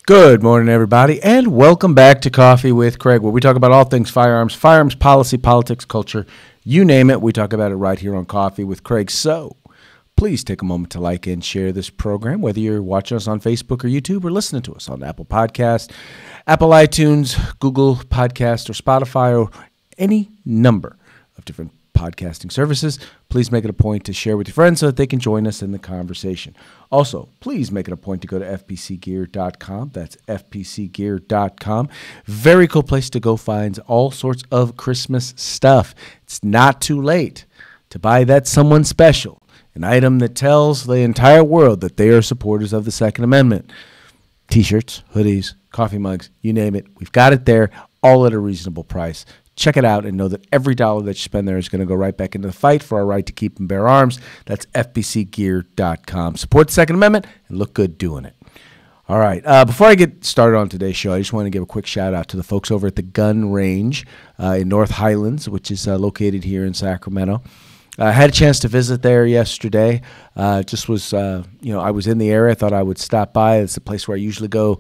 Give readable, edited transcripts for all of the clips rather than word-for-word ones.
Good morning, everybody, and welcome back to Coffee with Craig, where we talk about all things firearms, policy, politics, culture, you name it. We talk about it right here on Coffee with Craig. So please take a moment to like and share this program, whether you're watching us on Facebook or YouTube or listening to us on Apple Podcasts, Apple iTunes, Google Podcast, or Spotify, or any number of different podcasting services. Please make it a point to share with your friends so that they can join us in the conversation. Also, please make it a point to go to fpcgear.com. That's fpcgear.com. Very cool place to go find all sorts of Christmas stuff. It's not too late to buy that someone special, an item that tells the entire world that they are supporters of the Second Amendment. T-shirts, hoodies, coffee mugs, you name it. We've got it there, all at a reasonable price. Check it out and know that every dollar that you spend there is going to go right back into the fight for our right to keep and bear arms. That's fpcgear.com. Support the Second Amendment and look good doing it. All right. Before I get started on today's show, I just want to give a quick shout out to the folks over at the gun range in North Highlands, which is located here in Sacramento. I had a chance to visit there yesterday. I was in the area. I thought I would stop by. It's a place where I usually go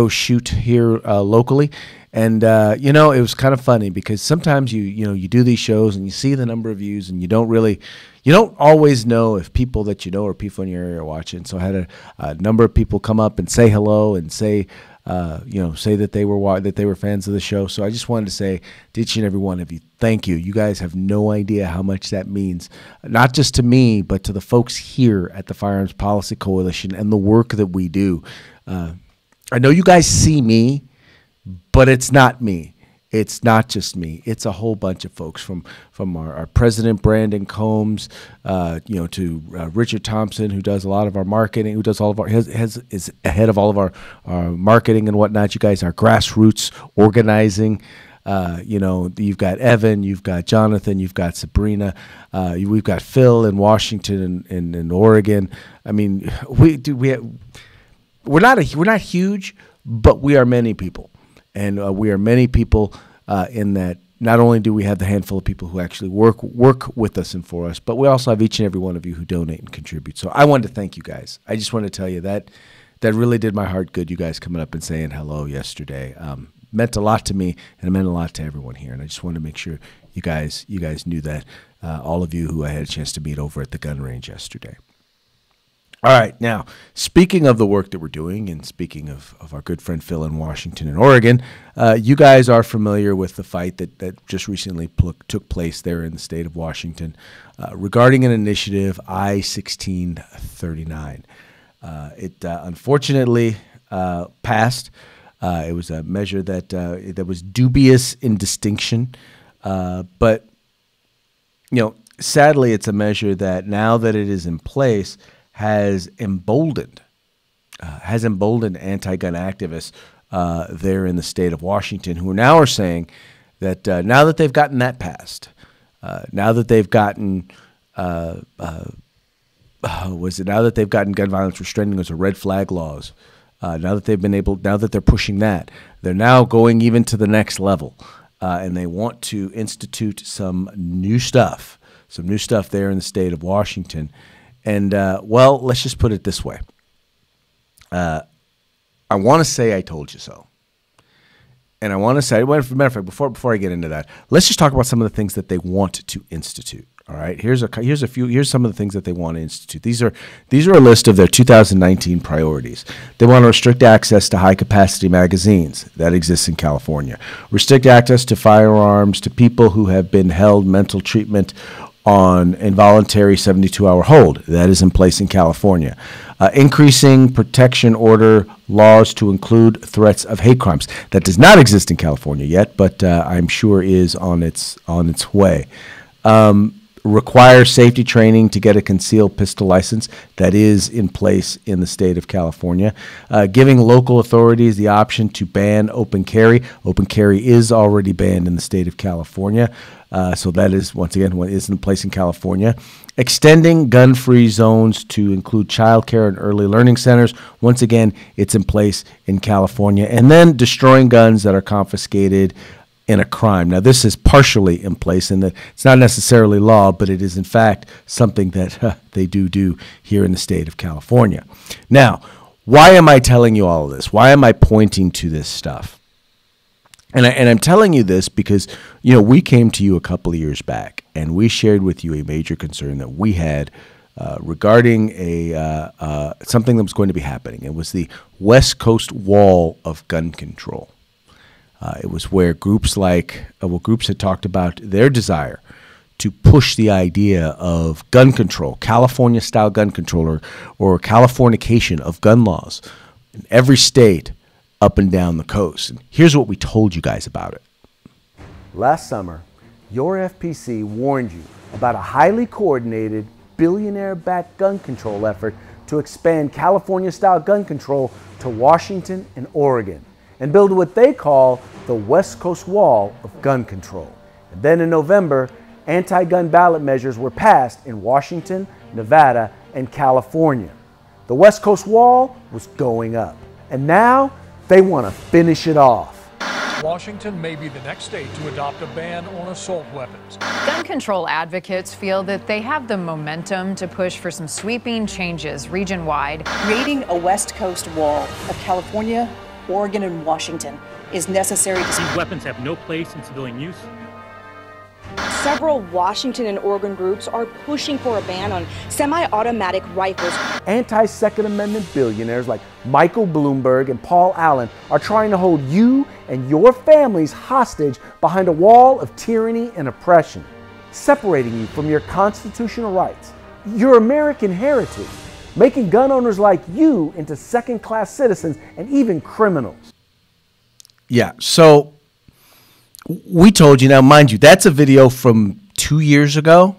shoot here locally. And, it was kind of funny because sometimes you do these shows and you see the number of views and you don't always know if people that you know or people in your area are watching. So I had a number of people come up and say hello and say that they were fans of the show. So I just wanted to say to each and every one of you, thank you. You guys have no idea how much that means, not just to me, but to the folks here at the Firearms Policy Coalition and the work that we do. I know you guys see me, but it's not me. It's not just me. It's a whole bunch of folks from our president, Brandon Combs, to Richard Thompson, who does a lot of our marketing, who does all of our, is ahead of all of our marketing and whatnot. You guys are grassroots organizing. You've got Evan, you've got Jonathan, you've got Sabrina, we've got Phil in Washington and in Oregon. I mean, we're not huge, but we are many people. And we are many people in that not only do we have the handful of people who actually work with us and for us, but we also have each and every one of you who donate and contribute. So I wanted to thank you guys. I just want to tell you that really did my heart good, you guys coming up and saying hello yesterday. Meant a lot to me, and it meant a lot to everyone here. And I just wanted to make sure you guys knew that, all of you who I had a chance to meet over at the gun range yesterday. All right, now, speaking of the work that we're doing and speaking of our good friend Phil in Washington and Oregon, you guys are familiar with the fight that just recently took place there in the state of Washington regarding an initiative, I-1639. It unfortunately passed. It was a measure that was dubious in distinction, but sadly it's a measure that now that it is in place has emboldened anti-gun activists there in the state of Washington, who now are saying that now that they've gotten that passed, now that they've gotten gun violence restraining laws or red flag laws, now that they're pushing that, they're now going even to the next level, and they want to institute some new stuff there in the state of Washington. And, let's just put it this way. I want to say I told you so. And I want to say, well, as a matter of fact, before I get into that, let's just talk about some of the things that they want to institute. All right, here's some of the things that they want to institute. These are a list of their 2019 priorities. They want to restrict access to high-capacity magazines. That exists in California. Restrict access to firearms to people who have been held mental treatment on involuntary 72-hour hold. That is in place in California. Increasing protection order laws to include threats of hate crimes. That does not exist in California yet, but I'm sure is on its way. Require safety training to get a concealed pistol license. That is in place in the state of California. Giving local authorities the option to ban open carry. Open carry is already banned in the state of California. So that is, once again, what is in place in California. Extending gun-free zones to include childcare and early learning centers. Once again, it's in place in California. And then destroying guns that are confiscated in a crime. Now, this is partially in place in that it's not necessarily law, but it is in fact something that they do here in the state of California. Now, why am I telling you all of this? Why am I pointing to this stuff? And I'm telling you this because, you know, we came to you a couple of years back and we shared with you a major concern that we had regarding something that was going to be happening. It was the West Coast wall of gun control. It was where groups had talked about their desire to push the idea of gun control, California-style gun control, or Californication of gun laws in every state up and down the coast. And here's what we told you guys about it. Last summer, your FPC warned you about a highly coordinated, billionaire-backed gun control effort to expand California-style gun control to Washington and Oregon, and build what they call the West Coast Wall of Gun Control. And then in November, anti-gun ballot measures were passed in Washington, Nevada, and California. The West Coast Wall was going up, and now they want to finish it off. Washington may be the next state to adopt a ban on assault weapons. Gun control advocates feel that they have the momentum to push for some sweeping changes region-wide. Creating a West Coast wall of California, Oregon, and Washington is necessary. These weapons have no place in civilian use. Several Washington and Oregon groups are pushing for a ban on semi-automatic rifles. Anti-Second Amendment billionaires like Michael Bloomberg and Paul Allen are trying to hold you and your families hostage behind a wall of tyranny and oppression, separating you from your constitutional rights, your American heritage, making gun owners like you into second-class citizens and even criminals. Yeah, so we told you, now mind you, that's a video from 2 years ago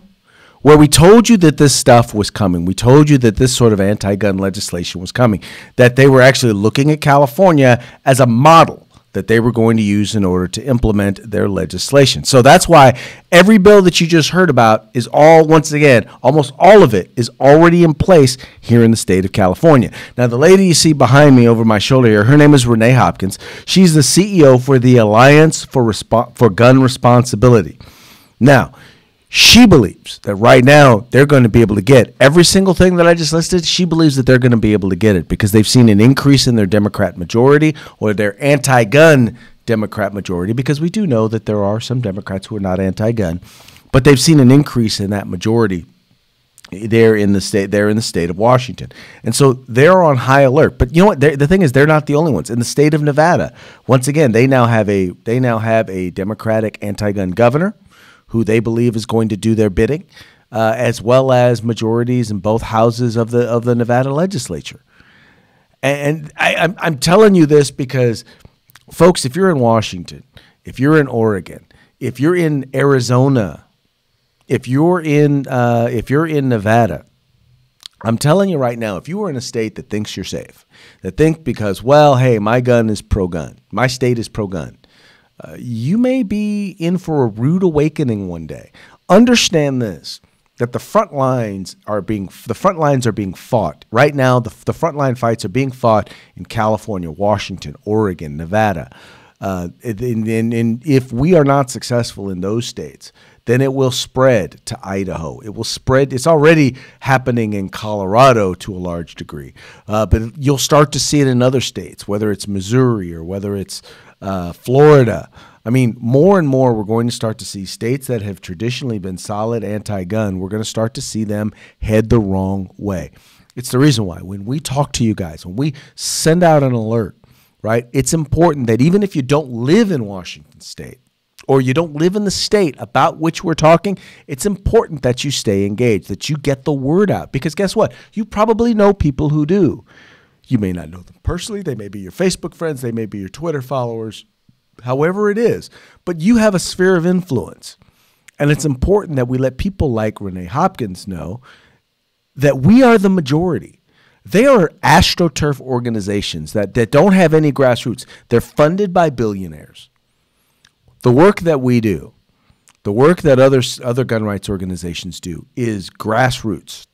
where we told you that this stuff was coming. We told you that this sort of anti-gun legislation was coming, that they were actually looking at California as a model that they were going to use in order to implement their legislation. So that's why every bill that you just heard about is all, once again, almost all of it is already in place here in the state of California. Now, the lady you see behind me over my shoulder here, her name is Renee Hopkins. She's the CEO for the Alliance for Gun Responsibility. Now, she believes that right now they're going to be able to get every single thing that I just listed. She believes that they're going to be able to get it because they've seen an increase in their Democrat majority or their anti-gun Democrat majority, because we do know that there are some Democrats who are not anti-gun, but they've seen an increase in that majority there in the state of Washington. And so they're on high alert. But you know what? The thing is, they're not the only ones. In the state of Nevada, once again, they now have a Democratic anti-gun governor who they believe is going to do their bidding, as well as majorities in both houses of the Nevada legislature. And I'm telling you this because, folks, if you're in Washington, if you're in Oregon, if you're in Arizona, if you're in Nevada, I'm telling you right now, if you are in a state that thinks you're safe, that think because, well, hey, my gun is pro-gun, my state is pro-gun, you may be in for a rude awakening one day. Understand this, that the front lines are being fought right now. The frontline fights are being fought in California, Washington, Oregon, Nevada. And if we are not successful in those states, then it will spread to Idaho. It will spread. It's already happening in Colorado to a large degree, but you'll start to see it in other states, whether it's Missouri or whether it's Florida. I mean, more and more we're going to start to see states that have traditionally been solid anti-gun, we're going to start to see them head the wrong way. It's the reason why when we talk to you guys, when we send out an alert, right, it's important that even if you don't live in Washington State or you don't live in the state about which we're talking, it's important that you stay engaged, that you get the word out. Because guess what? You probably know people who do. You may not know them personally. They may be your Facebook friends. They may be your Twitter followers, however it is. But you have a sphere of influence. And it's important that we let people like Renee Hopkins know that we are the majority. They are astroturf organizations that don't have any grassroots. They're funded by billionaires. The work that we do, the work that other gun rights organizations do is grassroots.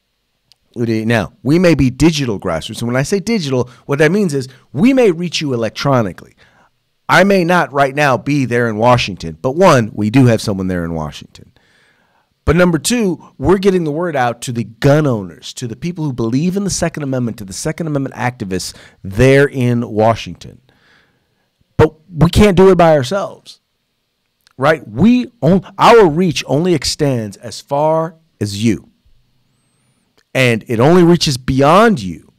Now, we may be digital grassroots. And when I say digital, what that means is we may reach you electronically. I may not right now be there in Washington, but one, we do have someone there in Washington. But number two, we're getting the word out to the gun owners, to the people who believe in the Second Amendment, to the Second Amendment activists there in Washington. But we can't do it by ourselves, right? Our reach only extends as far as you. And it only reaches beyond you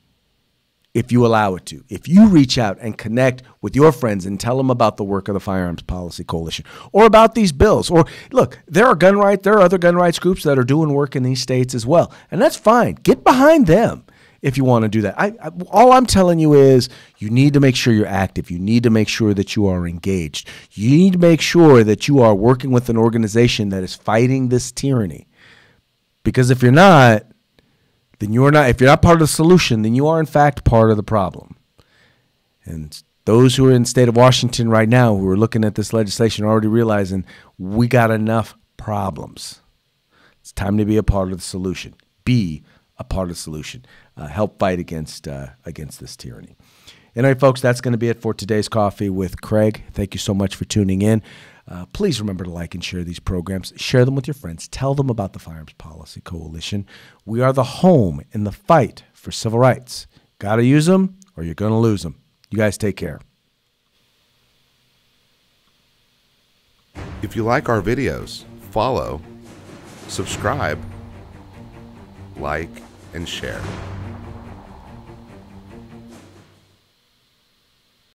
if you allow it to. If you reach out and connect with your friends and tell them about the work of the Firearms Policy Coalition or about these bills. Or look, there are other gun rights groups that are doing work in these states as well. And that's fine. Get behind them if you want to do that. All I'm telling you is you need to make sure you're active. You need to make sure that you are engaged. You need to make sure that you are working with an organization that is fighting this tyranny. Because if you're not, then you're not. If you're not part of the solution, then you are in fact part of the problem. And those who are in the state of Washington right now who are looking at this legislation are already realizing we got enough problems. It's time to be a part of the solution. Be a part of the solution. Help fight against this tyranny. Anyway, folks, that's going to be it for today's Coffee with Craig. Thank you so much for tuning in. Please remember to like and share these programs. Share them with your friends. Tell them about the Firearms Policy Coalition. We are the home in the fight for civil rights. Got to use them or you're going to lose them. You guys take care. If you like our videos, follow, subscribe, like, and share.